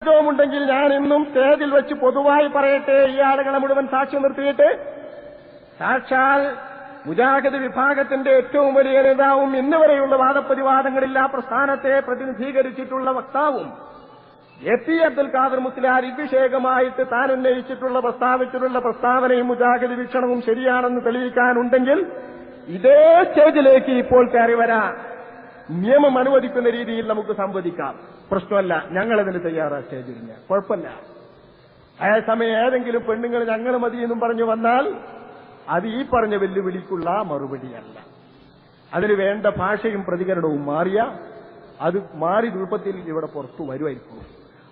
ുണ്ടെങ്കിൽ ഞാൻ ഇന്നും സ്റ്റേജിൽ വെച്ച് പൊതുവായി പറയട്ടെ, ഈ ആളുകളെ മുഴുവൻ സാക്ഷ്യം നിർത്തിയിട്ട്, സാക്ഷാൽ മുജാഹിദ് വിഭാഗത്തിന്റെ ഏറ്റവും വലിയ നേതാവും ഇന്നുവരെയുള്ള വാദപ്രതിവാദങ്ങളിൽ ആ പ്രസ്ഥാനത്തെ പ്രതിനിധീകരിച്ചിട്ടുള്ള വക്താവും എ.പി. അബ്ദുൽ ഖാദർ മുസ്ലിയാർ ഇവിഷേകമായിട്ട് താൻ ഉന്നയിച്ചിട്ടുള്ള പ്രസ്താവിച്ചിട്ടുള്ള പ്രസ്താവനയും മുജാഹിദ് വീക്ഷണവും ശരിയാണെന്ന് തെളിയിക്കാനുണ്ടെങ്കിൽ ഇതേ സ്റ്റേജിലേക്ക് ഇപ്പോൾ കയറി വരാം. നിയമം അനുവദിക്കുന്ന രീതിയിൽ നമുക്ക് സംവദിക്കാം, പ്രശ്നമല്ല. ഞങ്ങളതിന് തയ്യാറാ സ്റ്റേജിന്, കുഴപ്പമില്ല. അതേസമയം ഏതെങ്കിലും പെണ്ണുങ്ങൾ ഞങ്ങൾ മതിയെന്നും പറഞ്ഞു വന്നാൽ അത് ഈ പറഞ്ഞ വെല്ലുവിളിക്കുള്ള മറുപടിയല്ല. അതിന് വേണ്ട ഭാഷയും പ്രതികരണവും മാറിയ അത് മാറി രൂപത്തിൽ ഇവിടെ പുറത്തു വരുമായിരിക്കും.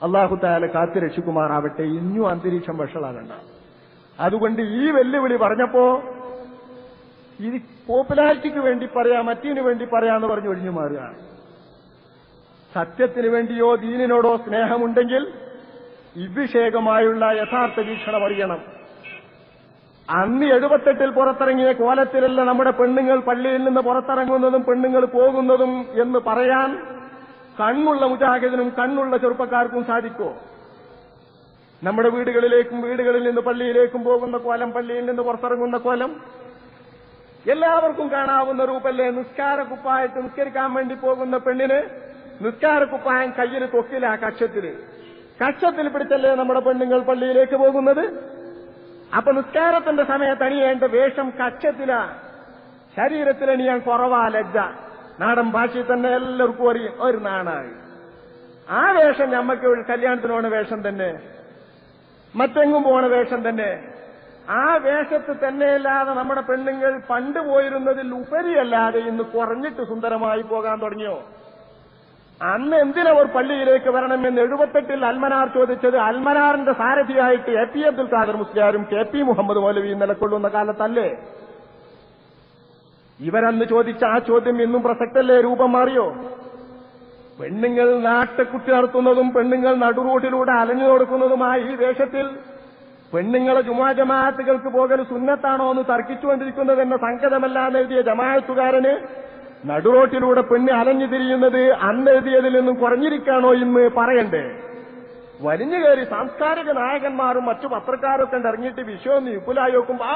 അള്ളാഹു തആല കാത്തു രക്ഷിക്കുമാറാവട്ടെ. ഇനിയും അന്തരീക്ഷം വഷളാകണ്ട. അതുകൊണ്ട് ഈ വെല്ലുവിളി പറഞ്ഞപ്പോ ഇത് പോപ്പുലാരിറ്റിക്ക് വേണ്ടി പറയാം, മറ്റീന് വേണ്ടി പറയാന്ന് പറഞ്ഞു ഒഴിഞ്ഞു മാറുകയാണ്. സത്യത്തിന് വേണ്ടിയോ ദീനിനോടോ സ്നേഹമുണ്ടെങ്കിൽ ഇവിഷേകമായുള്ള യഥാർത്ഥ വീക്ഷണം അറിയണം. അന്ന് 78 പുറത്തിറങ്ങിയ കോലത്തിലല്ല നമ്മുടെ പെണ്ണുങ്ങൾ പള്ളിയിൽ നിന്ന് പുറത്തിറങ്ങുന്നതും പെണ്ണുങ്ങൾ പോകുന്നതും എന്ന് പറയാൻ കണ്ണുള്ള മുജാഹിദിനും കണ്ണുള്ള ചെറുപ്പക്കാർക്കും സാധിക്കോ? നമ്മുടെ വീടുകളിലേക്കും വീടുകളിൽ നിന്ന് പള്ളിയിലേക്കും പോകുന്ന കോലം, പള്ളിയിൽ നിന്ന് പുറത്തിറങ്ങുന്ന കോലം എല്ലാവർക്കും കാണാവുന്ന രൂപല്ലേ? നിസ്കാരക്കുപ്പായിട്ട് നിസ്കരിക്കാൻ വേണ്ടി പോകുന്ന പെണ്ണിന് നിസ്കാരക്കുപ്പായം കയ്യിൽ തൊക്കില, കക്ഷത്തിൽ പിടിച്ചല്ലേ നമ്മുടെ പെണ്ണുങ്ങൾ പള്ളിയിലേക്ക് പോകുന്നത്. അപ്പൊ നിസ്കാരത്തിന്റെ സമയത്ത് അണിയേണ്ട വേഷം കക്ഷത്തില, ശരീരത്തിലണിയാൻ കുറവാ ലജ്ജ. നാടൻ ഭാഷയിൽ തന്നെ എല്ലാവർക്കും അറിയും, ഒരു നാണായി. ആ വേഷം നമ്മക്ക് കല്യാണത്തിന് പോണ വേഷം തന്നെ, മറ്റെങ്ങും പോണ വേഷം തന്നെ. ആ വേഷത്തിൽ തന്നെയല്ലാതെ നമ്മുടെ പെണ്ണുങ്ങൾ പണ്ട് പോയിരുന്നതിൽ ഉപരിയല്ലാതെ ഇന്ന് കുറഞ്ഞിട്ട് സുന്ദരമായി പോകാൻ തുടങ്ങിയോ? അന്ന് എന്തിനവർ പള്ളിയിലേക്ക് വരണമെന്ന് 78 അൽമനാർ ചോദിച്ചത് അൽമനാറിന്റെ സാരഥിയായിട്ട് എ.പി. അബ്ദുൽ ഖാദർ മുസ്ലിയാരും കെ.പി. മുഹമ്മദ് മൗലവിയും നിലകൊള്ളുന്ന കാലത്തല്ലേ? ഇവരന്ന് ചോദിച്ച ആ ചോദ്യം ഇന്നും പ്രസക്തല്ലേ? രൂപം മാറിയോ? പെണ്ണുങ്ങൾ നാട്ടുകുട്ടി നടത്തുന്നതും പെണ്ണുങ്ങൾ നടുറോഡിലൂടെ അലഞ്ഞു കൊടുക്കുന്നതുമായി ഈ വേഷത്തിൽ പെണ്ണുങ്ങളെ ജുമാ ജമാഅത്തുകൾക്ക് പോകൽ സുന്നത്താണോ എന്ന് തർക്കിച്ചുകൊണ്ടിരിക്കുന്നതെന്ന സങ്കടമല്ലാന്ന് എഴുതിയ ജമാഅത്തുകാരന് നടുറോട്ടിലൂടെ പെണ്ണ് അലഞ്ഞു തിരിയുന്നത് അന്ന് എഴുതിയതിൽ നിന്നും കുറഞ്ഞിരിക്കാണോ ഇന്ന് പറയണ്ടേ? വലിഞ്ഞു കയറി സാംസ്കാരിക നായകന്മാരും മറ്റു പത്രക്കാരൊക്കെ ഇറങ്ങിയിട്ട് വിഷയം വിപുലായി നോക്കുമ്പോ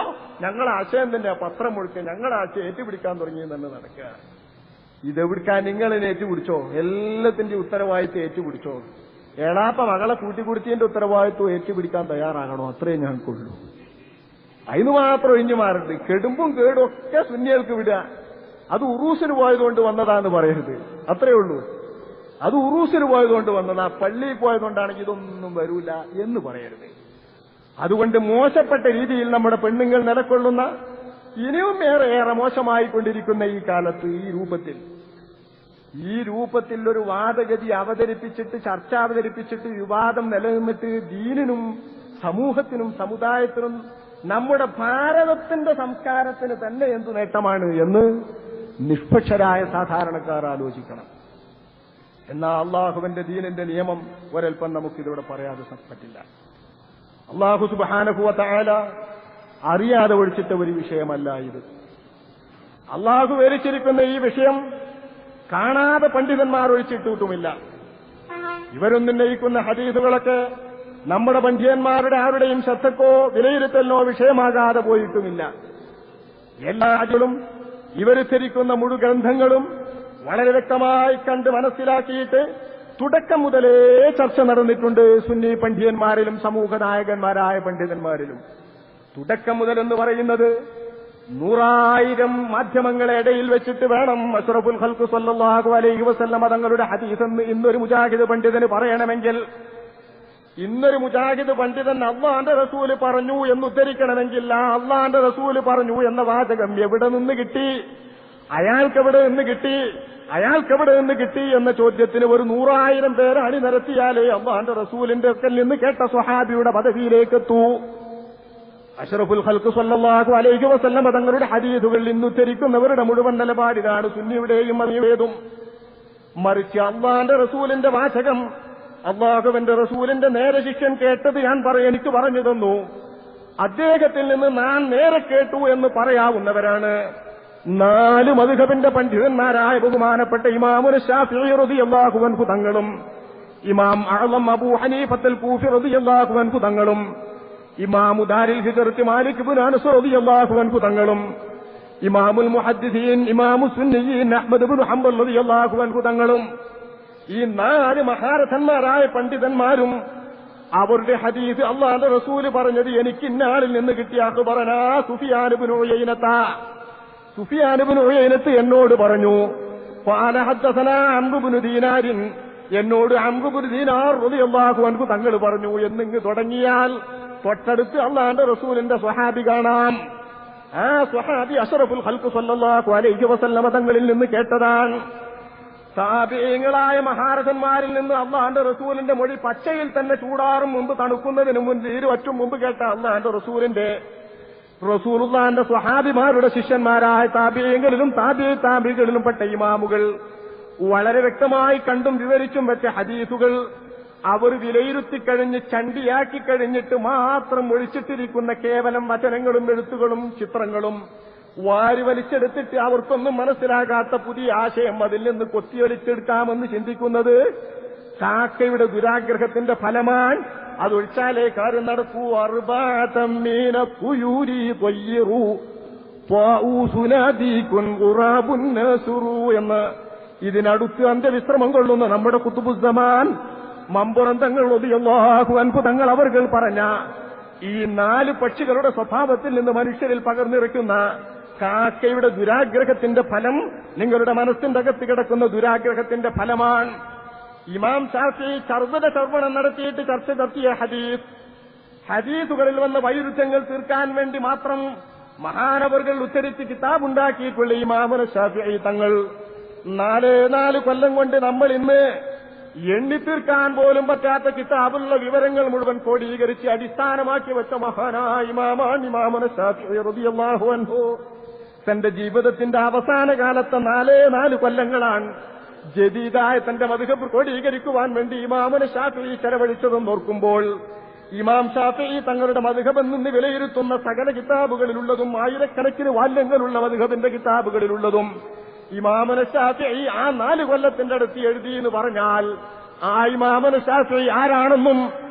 ഞങ്ങൾ ആശയം തന്നെ പത്രം മുഴുക്കെ ഞങ്ങൾ ആശയം ഏറ്റുപിടിക്കാൻ തുടങ്ങി തന്നെ നടക്കുക. ഇതെവിടുക്കാൻ നിങ്ങളിനെ ഏറ്റുപിടിച്ചോ? എല്ലാത്തിന്റെ ഉത്തരവാദിത്വം ഏറ്റുപിടിച്ചോ? ഏളാപ്പ മകളെ കൂട്ടിക്കുടിച്ചതിന്റെ ഉത്തരവാദിത്വം ഏറ്റുപിടിക്കാൻ തയ്യാറാകണോ? അത്രയും ഞങ്ങൾക്കുള്ളൂ. അതിന് മാത്രം ഒഴിഞ്ഞു മാറുണ്ട്. കെടുമ്പും കേടും ഒക്കെ സുന്നികൾക്ക് വിടുക. അത് ഉറൂസിന് പോയതുകൊണ്ട് വന്നതാന്ന് പറയരുത്, അത്രയേ ഉള്ളൂ. അത് ഉറൂസിന് പോയതുകൊണ്ട് വന്നതാ, പള്ളിയിൽ പോയതുകൊണ്ടാണെങ്കിൽ ഇതൊന്നും വരൂല എന്ന് പറയരുത്. അതുകൊണ്ട് മോശപ്പെട്ട രീതിയിൽ നമ്മുടെ പെണ്ണുങ്ങൾ നിലകൊള്ളുന്ന, ഇനിയും ഏറെ മോശമായിക്കൊണ്ടിരിക്കുന്ന ഈ കാലത്ത് ഈ രൂപത്തിൽ ഒരു വാദഗതി അവതരിപ്പിച്ചിട്ട്, ചർച്ച അവതരിപ്പിച്ചിട്ട്, വിവാദം നിലനിന്നിട്ട് ദീനിനും സമൂഹത്തിനും സമുദായത്തിനും നമ്മുടെ ഭാരതത്തിന്റെ സംസ്കാരത്തിന് തന്നെ എന്തു നേട്ടമാണ് എന്ന് നിഷ്പക്ഷരായ സാധാരണക്കാർ ആലോചിക്കണം. എന്നാൽ അള്ളാഹുവിന്റെ ദീനിന്റെ നിയമം ഒരൽപ്പം നമുക്കിതിലൂടെ പറയാതെ പറ്റില്ല. അള്ളാഹു സുബ്ഹാനഹു വ തആല അറിയാതെ ഒഴിച്ചിട്ട ഒരു വിഷയമല്ല ഇത്. അള്ളാഹു വിവരിച്ചിരിക്കുന്ന ഈ വിഷയം കാണാതെ പണ്ഡിതന്മാർ ഒഴിച്ചിട്ടുമില്ല. ഇവരൊന്നുന്നയിക്കുന്ന ഹദീസുകളൊക്കെ നമ്മുടെ പണ്ഡിതന്മാരുടെ ആരുടെയും ശ്രദ്ധക്കോ വിലയിരുത്തലിനോ വിഷയമാകാതെ പോയിട്ടുമില്ല. എല്ലാ ആളുകളും ഇവരുദ്ധരിക്കുന്ന മുഴു ഗ്രന്ഥങ്ങളും വളരെ വ്യക്തമായി കണ്ട് മനസ്സിലാക്കിയിട്ട് തുടക്കം മുതലേ ചർച്ച നടന്നിട്ടുണ്ട് സുന്നി പണ്ഡിതന്മാരിലും സമൂഹ നായകന്മാരായ പണ്ഡിതന്മാരിലും. തുടക്കം മുതലെന്ന് പറയുന്നത് 100,000 മാധ്യമങ്ങളെ ഇടയിൽ വെച്ചിട്ട് വേണം അഷ്റഫുൽ ഖൽഖ് സ്വല്ലല്ലാഹു അലൈഹി വസല്ലം തങ്ങളുടെ ഹദീസ് എന്ന് ഇന്നൊരു മുജാഹിദ് പണ്ഡിതന് പറയണമെങ്കിൽ, ഇന്നൊരു മുജാഹിദ് പണ്ഡിതൻ അള്ളാന്റെ റസൂല് പറഞ്ഞു എന്ന് ഉദ്ധരിക്കണമെങ്കിൽ ആ അള്ളാന്റെ റസൂല് പറഞ്ഞു എന്ന വാചകം എവിടെ നിന്ന് കിട്ടി, അയാൾക്കെവിടെ നിന്ന് കിട്ടി എന്ന ചോദ്യത്തിന് ഒരു 100,000 പേര് അണിനിരത്തിയാലേ അള്ളാന്റെ റസൂലിന്റെ ഒക്കൽ നിന്ന് കേട്ട സ്വഹാബിയുടെ പദവിയിലേക്ക് എത്തൂ. അഷ്റഫുൽ ഖൽഖ് സ്വല്ലല്ലാഹു അലൈഹി വസല്ലം തങ്ങളുടെ ഹദീസുകളിൽ ഇന്നുദ്ധരിക്കുന്നവരുടെ മുഴുവൻ നിലപാടിലാണ് സുന്നിയുടെയും മതയുടേതും. മറിച്ച് അള്ളാന്റെ റസൂലിന്റെ വാചകം, അള്ളാഹുവിന്റെ റസൂലിന്റെ നേരെ ശിഷ്യൻ കേട്ടത് എനിക്ക് പറഞ്ഞു തന്നു, അദ്ദേഹത്തിൽ നിന്ന് ഞാൻ നേരെ കേട്ടു എന്ന് പറയാവുന്നവരാണ് 4 മദ്ഹബിന്റെ പണ്ഡിതന്മാരായ ബഹുമാനപ്പെട്ട ഇമാമുൽ ശാഫിഈ റളിയല്ലാഹു അൻഹു തങ്ങളും ഇമാം അഅ്ലം അബൂ ഹനീഫത്തുൽ കൂഫി റളിയല്ലാഹു അൻഹു തങ്ങളും ഇമാമു ദാരിൽ ഹിജ്റത്ത് മാലിക് ഇബ്നു അനസ് റളിയല്ലാഹു അൻഹു തങ്ങളും ഇമാമുൽ മുഹദ്ദിസീൻ ഇമാമു സുന്നിയീൻ അഹ്മദ് ഇബ്നു ഹംബൽ റളിയല്ലാഹു അൻഹു തങ്ങളും ഈ 4 മഹാരഥന്മാരായ പണ്ഡിതന്മാരും അവരുടെ ഹദീസ് അല്ലാഹുവിന്റെ റസൂൽ പറഞ്ഞത് എനിക്ക് ഇന്നാളിൽ നിന്ന് കിട്ടിയ അഖ്ബറനാ സുഫിയാൻ ഇബ്നു ഉയൈനത്ത് എന്നോട് പറഞ്ഞു ഖാല ഹദ്ദസനാ അംറു ഇബ്നു ദീനാർ എന്നോട് അംറു ഇബ്നു ദീനാർ റളിയല്ലാഹു അൻഹു തങ്ങൾ പറഞ്ഞു എന്നിങ്ങ് തുടങ്ങിയാൽ തൊട്ടടുത്ത് അല്ലാഹുവിന്റെ റസൂലിന്റെ സ്വഹാബി കാണാം. ആ സ്വഹാബി അഷ്റഫുൽ ഖൽഖ് സല്ലല്ലാഹു അലൈഹി വസല്ലമ തങ്ങളിൽ നിന്ന് കേട്ടതാണ്. താബിഈങ്ങളായ മഹാരഥന്മാരിൽ നിന്ന് അല്ലാഹുവിന്റെ റസൂലിന്റെ മൊഴി പച്ചയിൽ തന്നെ ചൂടാറും മുമ്പ് തണുക്കുന്നതിന് മുൻപ് ഇരുവറ്റും മുമ്പ് കേട്ട അല്ലാഹുവിന്റെ റസൂലുള്ളാഹിന്റെ സ്വഹാബിമാരുടെ ശിഷ്യന്മാരായ താബിഈങ്ങളിലും താബികളിലും പെട്ട ഇമാമുകൾ വളരെ വ്യക്തമായി കണ്ടും വിവരിച്ചും വെച്ച ഹദീസുകൾ അവർ വിലയിരുത്തിക്കഴിഞ്ഞ് ചണ്ടിയാക്കി കഴിഞ്ഞിട്ട് മാത്രം ഒഴിച്ചിട്ടിരിക്കുന്ന കേവലം വചനങ്ങളും എഴുത്തുകളും ചിത്രങ്ങളും വാരി വലിച്ചെടുത്തിട്ട് അവർക്കൊന്നും മനസ്സിലാകാത്ത പുതിയ ആശയം അതിൽ നിന്ന് കൊത്തിയൊലിച്ചെടുക്കാമെന്ന് ചിന്തിക്കുന്നത് കാക്കയുടെ ദുരാഗ്രഹത്തിന്റെ ഫലമാണ്. അതൊഴിച്ചാലേ കാര്യം നടക്കൂ. അർബാതമ്മീന തുയൂരി ത്വയ്യിറു ത്വാഊസുനാദീകുൻ ഖുറാബുൻ നസുറു എന്ന് ഇതിനടുത്ത് അന്ത്യവിശ്രമം കൊള്ളുന്ന നമ്മുടെ ഖുതുബുസ്സമാൻ മമ്പുറന്തങ്ങൾ റളിയല്ലാഹു അൻഹു തങ്ങൾ അവർകൾ പറഞ്ഞ ഈ 4 പക്ഷികളുടെ സ്വഭാവത്തിൽ നിന്ന് മനുഷ്യരിൽ പകർന്നിറക്കുന്ന കാക്കയുടെ ദുരാഗ്രഹത്തിന്റെ ഫലം നിങ്ങളുടെ മനസ്സിന്റെ അകത്ത് കിടക്കുന്ന ദുരാഗ്രഹത്തിന്റെ ഫലമാണ്. ഇമാം ശാഫിഈ ചർവണം നടത്തിയിട്ട് ചർച്ച നടത്തിയ ഹദീസുകളിൽ വന്ന വൈരുദ്ധ്യങ്ങൾ തീർക്കാൻ വേണ്ടി മാത്രം മഹാനവറുകൾ ഉച്ചരിച്ച് കിതാബുണ്ടാക്കിയിട്ടുള്ള ഇമാമുന ശാഫിഈ തങ്ങൾ 4 കൊല്ലം കൊണ്ട് നമ്മൾ ഇന്ന് എണ്ണിത്തീർക്കാൻ പോലും പറ്റാത്ത കിതാബുള്ള വിവരങ്ങൾ മുഴുവൻ ക്രോഡീകരിച്ച് അടിസ്ഥാനമാക്കി വെച്ച മഹാനായ ഇമാമാണ് ഇമാമുന ശാഫിഈ റളിയല്ലാഹു അൻഹു. തന്റെ ജീവിതത്തിന്റെ അവസാന കാലത്തെ 4 കൊല്ലങ്ങളാണ് ജദീദായ തന്റെ മദ്ഹബ് ക്രോഡീകരിക്കുവാൻ വേണ്ടി ഇമാമുന ശാഫിഈ ചെലവഴിച്ചതെന്ന് ഓർക്കുമ്പോൾ ഇമാം ശാഫിഈ തങ്ങളുടെ മദ്ഹബ് നിന്ന് വിലയിരുത്തുന്ന സകല കിതാബുകളിലുള്ളതും ആയിരക്കണക്കിന് വാല്യങ്ങളുള്ള മദ്ഹബിന്റെ കിതാബുകളിലുള്ളതും ഇമാമുന ശാഫിഈ ആ 4 കൊല്ലത്തിന്റെ അടുത്ത് എഴുതി എന്ന് പറഞ്ഞാൽ ആ ഇമാമുന ശാഫിഈ ആരാണെന്നും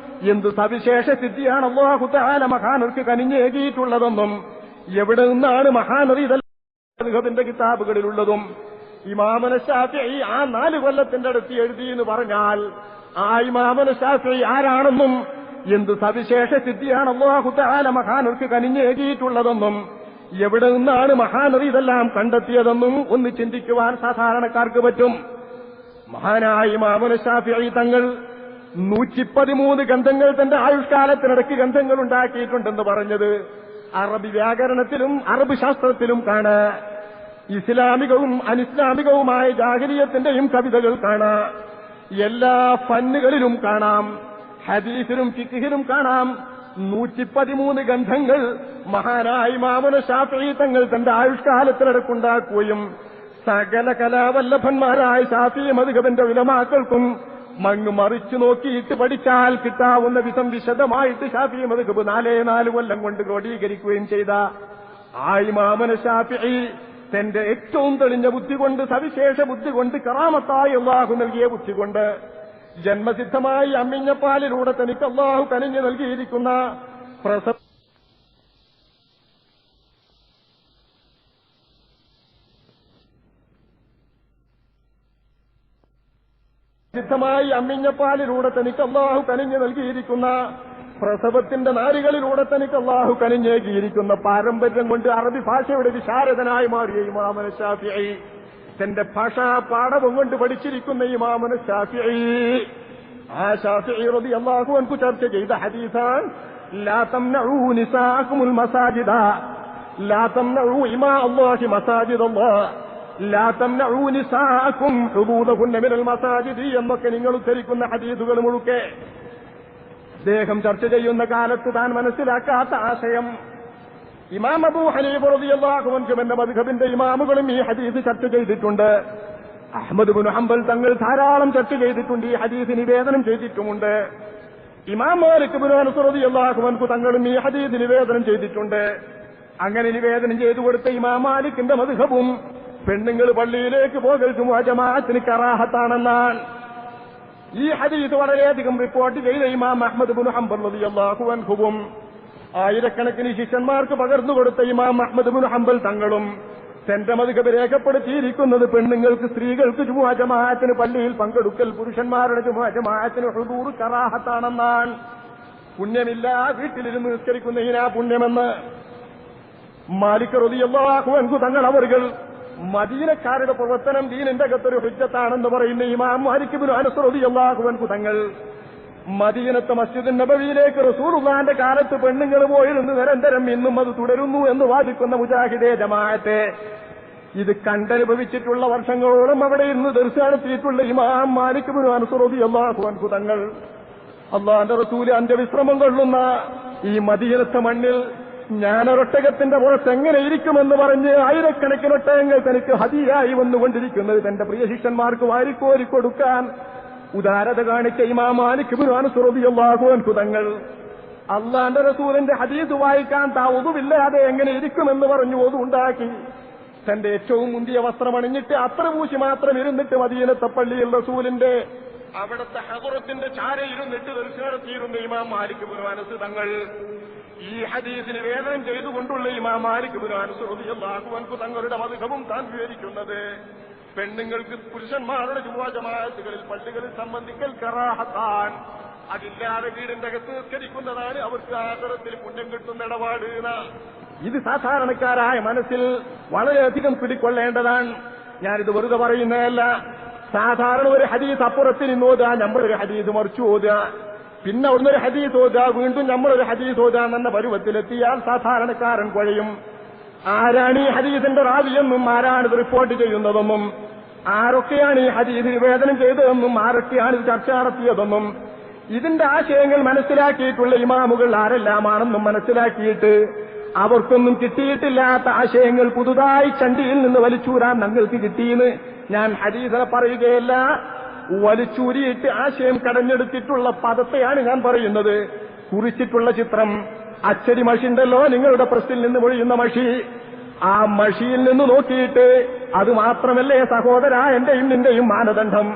എന്ത് സവിശേഷ സിദ്ധിയാണ് അല്ലാഹു തആല മഹാനർക്ക് കനിഞ്ഞേകിയിട്ടുള്ളതെന്നും എവിടെ നിന്നാണ് മഹാനർ ഇതെല്ലാം കിതാബുകളിലുള്ളതും ഇമാമുന ശാഫിഈ ആ 4 കൊല്ലത്തിന്റെ അടുത്ത് എഴുതി എന്ന് പറഞ്ഞാൽ ആ ഇമാമുന ശാഫിഈ ആരാണെന്നും എന്ത് സവിശേഷ സിദ്ധിയാണ് അല്ലാഹു തആല മഹാനർക്ക് കനിഞ്ഞേകിയിട്ടുള്ളതെന്നും എവിടെ നിന്നാണ് മഹാനർ ഇതെല്ലാം കണ്ടെത്തിയതെന്നും ഒന്ന് ചിന്തിക്കുവാൻ സാധാരണക്കാർക്ക് പറ്റും. മഹാനായ ഇമാമുന ശാഫിഈ തങ്ങൾ 113 ഗ്രന്ഥങ്ങൾ തന്റെ ആയുഷ്കാലത്തിനിടയ്ക്ക് ഗ്രന്ഥങ്ങൾ ഉണ്ടാക്കിയിട്ടുണ്ടെന്ന് പറഞ്ഞത് അറബി വ്യാകരണത്തിലും അറബ് ശാസ്ത്രത്തിലും കാണാം. ഇസ്ലാമികവും അനിസ്ലാമികവുമായ ജാഹിലിയത്തിന്റെയും കവിതകൾ കാണാം. എല്ലാ ഫന്നുകളിലും കാണാം. ഹദീസിലും ഫിഖ്ഹിലും കാണാം. 113 ഗ്രന്ഥങ്ങൾ മഹാനായ ഇമാമുന ശാഫിഈ തങ്ങൾ തന്റെ ആയുഷ്കാലത്തിനിടക്കുണ്ടാക്കുകയും സകല കലാവല്ലഭന്മാരായ ശാഫിഈ മദ്ഹബിന്റെ ഉലമാക്കൾക്കും മങ്ങ് മറിച്ചു നോക്കിയിട്ട് പഠിച്ചാൽ കിട്ടാവുന്ന വിധം വിശദമായിട്ട് ശാഫിഈ മദ്ഹബ് 4 കൊല്ലം കൊണ്ട് ക്രോഡീകരിക്കുകയും ചെയ്ത ആ ഇമാമുന ശാഫിഈ തന്റെ ഏറ്റവും തെളിഞ്ഞ ബുദ്ധി കൊണ്ട്, സവിശേഷ ബുദ്ധി കൊണ്ട്, കറാമത്തായി അല്ലാഹു നൽകിയ ബുദ്ധി കൊണ്ട്, ജന്മസിദ്ധമായി അമ്മിഞ്ഞപ്പാലിലൂടെ തനിക്ക് അല്ലാഹു കനിഞ്ഞു നൽകിയിരിക്കുന്ന സിദ്ധമായി അമ്മിഞ്ഞപ്പാലിലൂടെ തനിക്ക് അല്ലാഹു കനിഞ്ഞു നൽകിയിരിക്കുന്ന പ്രസവത്തിന്റെ നാരികളിലൂടെ തനിക്ക് അല്ലാഹു കനിഞ്ഞേകിയിരിക്കുന്ന പാരമ്പര്യം കൊണ്ട് അറബി ഭാഷയുടെ വിശാരദനായി മാറിയ ഇമാമുന ശാഫിഈ തന്റെ ഭാഷാ പാഠവും കൊണ്ട് പഠിച്ചിരിക്കുന്ന ഇമാമുന ശാഫിഈ ആ ശാഫിഈ റളിയല്ലാഹു അൻഹു ചർച്ച ചെയ്ത ഹദീസാൻ ലാ തംനഉ നിസാഅകുൽ മസാജിദ ലാ തംനഉ ഇമാ അല്ലാഹി മസാജിദല്ലാഹ് ലാ തംനഉ നിസാഅകും ഹുദൂദഹുന്ന മിനൽ മസാജിദി എന്നൊക്കെ നിങ്ങൾ ഉദ്ധരിക്കുന്ന ഹദീസുകൾ മുഴുക്കെ അദ്ദേഹം ചർച്ച ചെയ്യുന്ന കാലത്ത് താൻ മനസ്സിലാക്കാത്ത ആശയം ഇമാം അബൂ ഹനീഫ റളിയല്ലാഹു അൻഹു എന്ന മദ്ഹബിന്റെ ഇമാമുകളും ഈ ഹദീസ് ചർച്ച ചെയ്തിട്ടുണ്ട്. അഹ്മദ് ഇബ്നു ഹംബൽ തങ്ങൾ ധാരാളം ചർച്ച ചെയ്തിട്ടുണ്ട്, ഈ ഹദീസ് നിവേദനം ചെയ്തിട്ടുമുണ്ട്. ഇമാം മാലിക് ഇബ്നു അനസ് റളിയല്ലാഹു അൻഹു തങ്ങളും ഈ ഹദീസ് നിവേദനം ചെയ്തിട്ടുണ്ട്. അങ്ങനെ നിവേദനം ചെയ്തു കൊടുത്ത ഇമാം മാലിക്കിന്റെ മദ്ഹബും പെണ്ണുങ്ങൾ പള്ളിയിലേക്ക് പോകൽ ജുമുഅ ജമാഅത്തിന് കറാഹത്താണെന്നാണ്. ഈ ഹദീസ് വളരെയധികം റിപ്പോർട്ട് ചെയ്ത ഇമാം അഹ്മദ് ഇബ്നു ഹംബൽ റളിയല്ലാഹു അൻഹുവും ആയിരക്കണക്കിന് ശിഷ്യന്മാർക്ക് പകർന്നു കൊടുത്ത ഇമാം അഹ്മദ് ഇബ്നു ഹംബൽ തങ്ങളും തന്റെ മദ്ഹബ് രേഖപ്പെടുത്തിയിരിക്കുന്നത് പെണ്ണുങ്ങൾക്ക് സ്ത്രീകൾക്ക് ജുമുഅ ജമാഅത്തിന് പള്ളിയിൽ പങ്കെടുക്കൽ പുരുഷന്മാരുടെ ജുമുഅ ജമാഅത്തിന് ഹുദൂർ കറാഹത്താണെന്നാണ്. പുണ്യമില്ല, വീട്ടിലിരുന്ന് നിസ്കരിക്കുന്നതിനാ പുണ്യമെന്ന് മാലിക് റളിയല്ലാഹു അൻഹു തങ്ങൾ അവർകൾ മദീനക്കാരുടെ പ്രവർത്തനം ദീനിന്റെ അകത്തൊരു ഹുജ്ജത്താണെന്ന് പറയുന്ന ഇമാം മാലിക് ഇബ്നു അനസ് റളിയല്ലാഹു അൻഹു തങ്ങൾ മദീനത്തെ മസ്ജിദ് നബവിയിലേക്ക് റസൂലുള്ളാഹിന്റെ കാലത്ത് പെണ്ണുങ്ങൾ പോയിരുന്നു നിരന്തരം ഇന്നും അത് തുടരുന്നു എന്ന് വാദിക്കുന്ന മുജാഹിദേ ജമാഅത്തെ ഇത് കണ്ടനുഭവിച്ചിട്ടുള്ള വർഷങ്ങളോളം അവിടെ ഇരുന്ന് ദർസ് നടത്തിയിട്ടുള്ള ഇമാം മാലിക് ഇബ്നു അനസ് റളിയല്ലാഹു അൻഹു തങ്ങൾ അല്ലാഹുവിന്റെ റസൂൽ അന്ത്യവിശ്രമം കൊള്ളുന്ന ഈ മദീനത്തെ മണ്ണിൽ ഞാനൊരൊട്ടകത്തിന്റെ പുറത്ത് എങ്ങനെ ഇരിക്കുമെന്ന് പറഞ്ഞ് ആയിരക്കണക്കിന് ഒട്ടകങ്ങൾ തനിക്ക് ഹദിയായി വന്നുകൊണ്ടിരിക്കുന്നത് തന്റെ പ്രിയ ശിഷ്യന്മാർക്ക് വാരിക്കോരി കൊടുക്കാൻ ഉദാരത കാണിച്ച ഇമാം മാലിക് ഇബ്നു അനസ് റളിയല്ലാഹു അൻഹു തങ്ങൾ അല്ലാഹുവിന്റെ റസൂലിന്റെ ഹദീസ് വായിക്കാൻ താവുതുമില്ലാതെ എങ്ങനെ ഇരിക്കുമെന്ന് പറഞ്ഞു ഒതുണ്ടാക്കി തന്റെ ഏറ്റവും മുന്തിയ വസ്ത്രമണിഞ്ഞിട്ട് അത്ര പൂശി മാത്രം ഇരുന്നിട്ട് മദീനത്തെ പള്ളിയിൽ റസൂലിന്റെ അവിടുത്തെ ഹദറത്തിന്റെ ചാരയിരുന്നിട്ട് ദർസ് നടത്തിയിരുന്ന ഇമാം മാലിക് ഇബ്നു അനസ് തങ്ങൾ ഈ ഹദീസിന് വേദനം ചെയ്തുകൊണ്ടുള്ള ഇമാം മാലിക് ഇബ്നു അനസ് റളിയല്ലാഹു അൻഹു തങ്ങളുടെ മദ്ഹബും താൻ വിവരിക്കുന്നത് പെണ്ണുങ്ങൾക്ക് പുരുഷന്മാരുടെ ജുമുഅ ജമാഅത്തുകളിൽ പള്ളികളിൽ സംബന്ധിക്കൽ കറാഹത്താൻ, അതില്ലാതെ വീടിന്റെ അകത്ത് നിസ്കരിക്കുന്നതാണ് അവർക്ക് ആഖിറത്തിൽ പുണ്യം കിട്ടുന്ന ഇടപാട്. ഇത് സാധാരണക്കാരായ മനസ്സിൽ വളരെയധികം പിടിക്കൊള്ളേണ്ടതാണ്. ഞാനിത് വെറുതെ പറയുന്നതല്ല. സാധാരണ ഒരു ഹദീസ് അപ്പുറത്ത് നിന്ന് ഓതുക, നമ്മളൊരു ഹദീസ് മറിച്ചു ഓതുക, പിന്നെ ഒന്നൊരു ഹദീസ് ഓതുക, വീണ്ടും നമ്മളൊരു ഹദീസ് ഓതുക എന്ന പരുവത്തിലെത്തിയാൽ സാധാരണക്കാരൻ കുഴയും. ആരാണ് ഈ ഹദീസിന്റെ റാവിയെന്നും ആരാണിത് റിപ്പോർട്ട് ചെയ്യുന്നതെന്നും ആരൊക്കെയാണ് ഈ ഹദീസ് നിവേദനം ചെയ്തതെന്നും ആരൊക്കെയാണ് ഇത് ചർച്ച നടത്തിയതെന്നും ഇതിന്റെ ആശയങ്ങൾ മനസ്സിലാക്കിയിട്ടുള്ള ഇമാമുകൾ ആരെല്ലാമാണെന്നും മനസ്സിലാക്കിയിട്ട് അവർക്കൊന്നും കിട്ടിയിട്ടില്ലാത്ത ആശയങ്ങൾ പുതുതായി ചണ്ടിയിൽ നിന്ന് വലിച്ചൂരാൻ ഞങ്ങൾക്ക് കിട്ടിയെന്ന് ഞാൻ ഹദീസിനെ പറയുകയല്ല, വലിച്ചൂരിയിട്ട് ആശയം കടഞ്ഞെടുത്തിട്ടുള്ള പദത്തെയാണ് ഞാൻ പറയുന്നത്. കുറിച്ചിട്ടുള്ള ചിത്രം അച്ചടി മഷിണ്ടല്ലോ, നിങ്ങളുടെ പ്രസ്സിൽ നിന്ന് പൊഴിയുന്ന മഷി, ആ മഷിയിൽ നിന്ന് നോക്കിയിട്ട് അത് മാത്രമല്ലേ സഹോദര എന്റെയും നിന്റെയും മാനദണ്ഡം,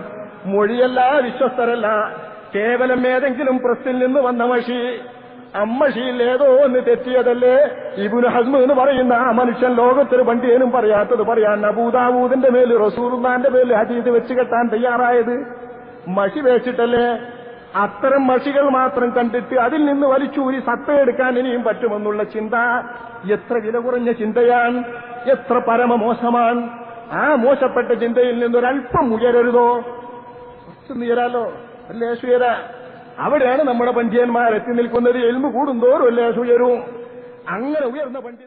മൊഴിയല്ല, വിശ്വസ്തരല്ല, കേവലം ഏതെങ്കിലും പ്രസ്സിൽ നിന്ന് വന്ന മഷി, അമ്മഷിയിൽ ഏതോ ഒന്ന് തെറ്റിയതല്ലേ ഇബ്നു ഹസ്മ് എന്ന് പറയുന്ന ആ മനുഷ്യൻ ലോകത്തൊരു പണ്ഡിതനും പറയാത്തത് പറയാൻ അബൂദാവൂദിന്റെ മേൽ റസൂലുള്ളാഹിന്റെ മേൽ ഹദീസ് വെച്ച് കെട്ടാൻ തയ്യാറായത് മഷി വെച്ചിട്ടല്ലേ. അത്തരം മഷികൾ മാത്രം കണ്ടിട്ട് അതിൽ നിന്ന് വലിച്ചൂരി സത്തയെടുക്കാൻ ഇനിയും പറ്റുമെന്നുള്ള ചിന്ത എത്ര വില കുറഞ്ഞ ചിന്തയാണ്, എത്ര പരമമോശമാണ്. ആ മോശപ്പെട്ട ചിന്തയിൽ നിന്നൊരൽപ്പം ഉയരരുതോ? ഉയരാലോ, ലേശം ഉയരാ. അവിടെയാണ് നമ്മുടെ പണ്ഡിതന്മാർ എത്തി നിൽക്കുന്നത്. എൽമ് കൂടുന്തോറും ലേശം ഉയരും. അങ്ങനെ ഉയർന്ന പണ്ഡിതൻ